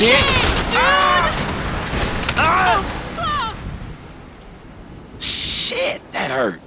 Shit, dude! Shit, that hurt.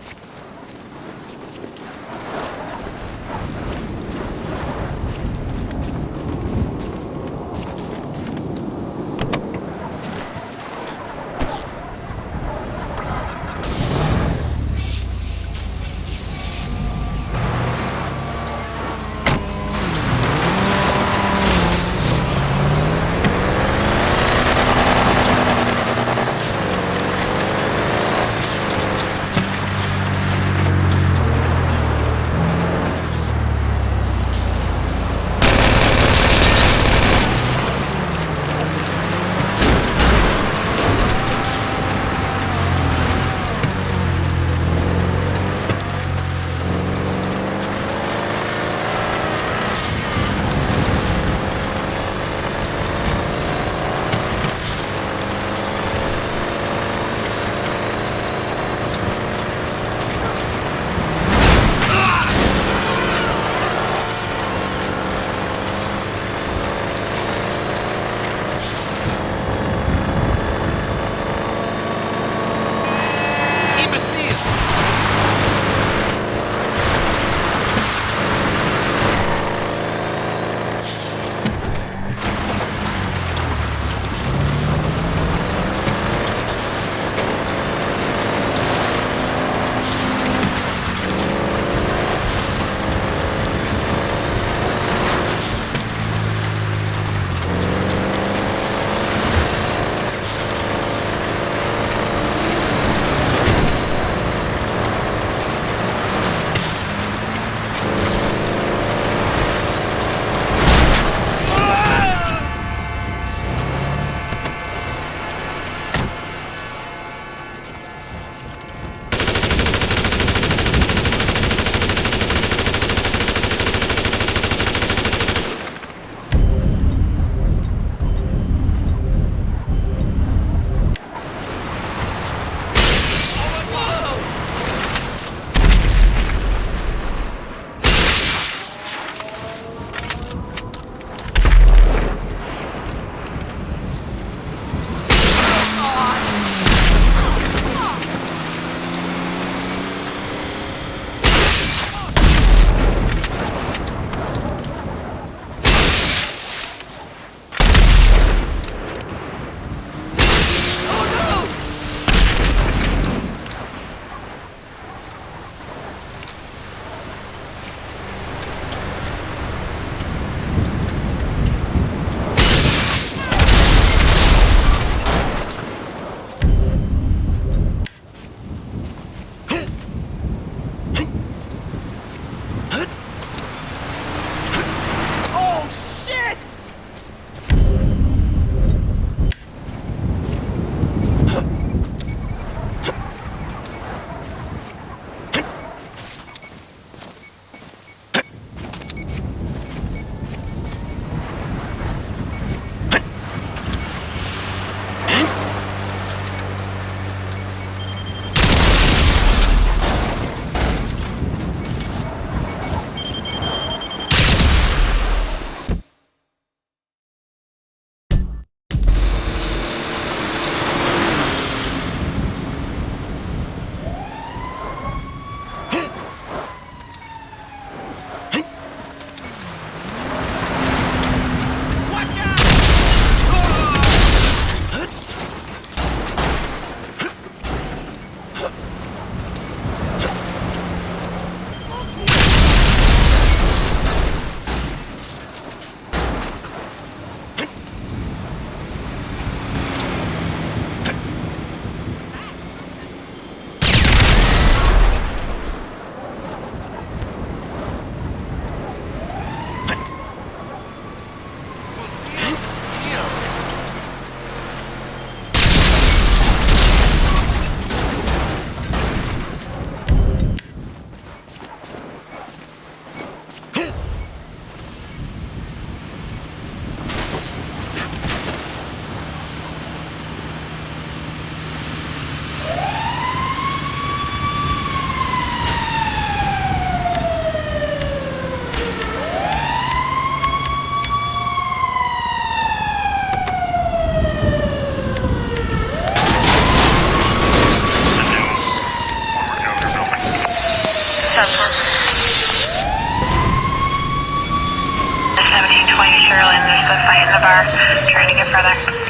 1720 Sherlin, there's a fight in the bar. Trying to get further. 34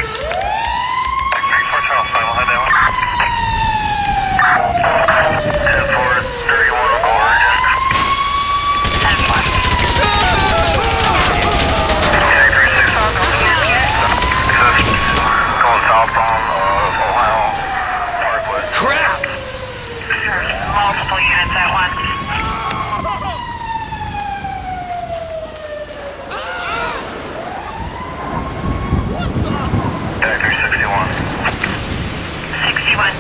Charles 5, we'll head that one. 10-4, 31 will go urgent. 10-4. Yeah, 36 on, going southbound of Ohio Parkwood. Crap! There's multiple units at once. Factory 61. 61.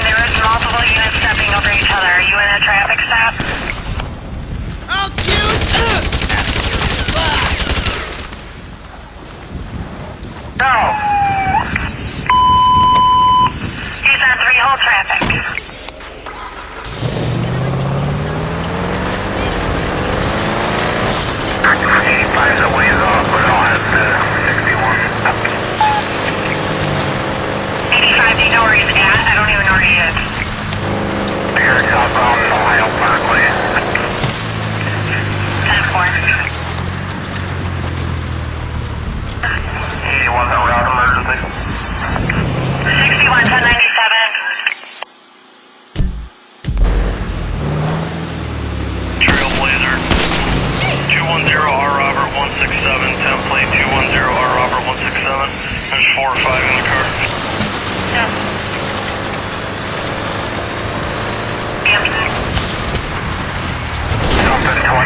There is multiple units stepping over each other. Are you in a traffic stop? Oh, cute! No. He's on 3-hole traffic. Finds a ways off, but I'll have to 61. 85, do you know where he's at? I don't even know where he is. Here, southbound Ohio Parkway. 10-4. 81 that route emergency. 61, 1097. Trailblazer. 210 R Robert 167. Template 210 R Robert 167. There's 4 or 5 in the car. Yeah. Something 20.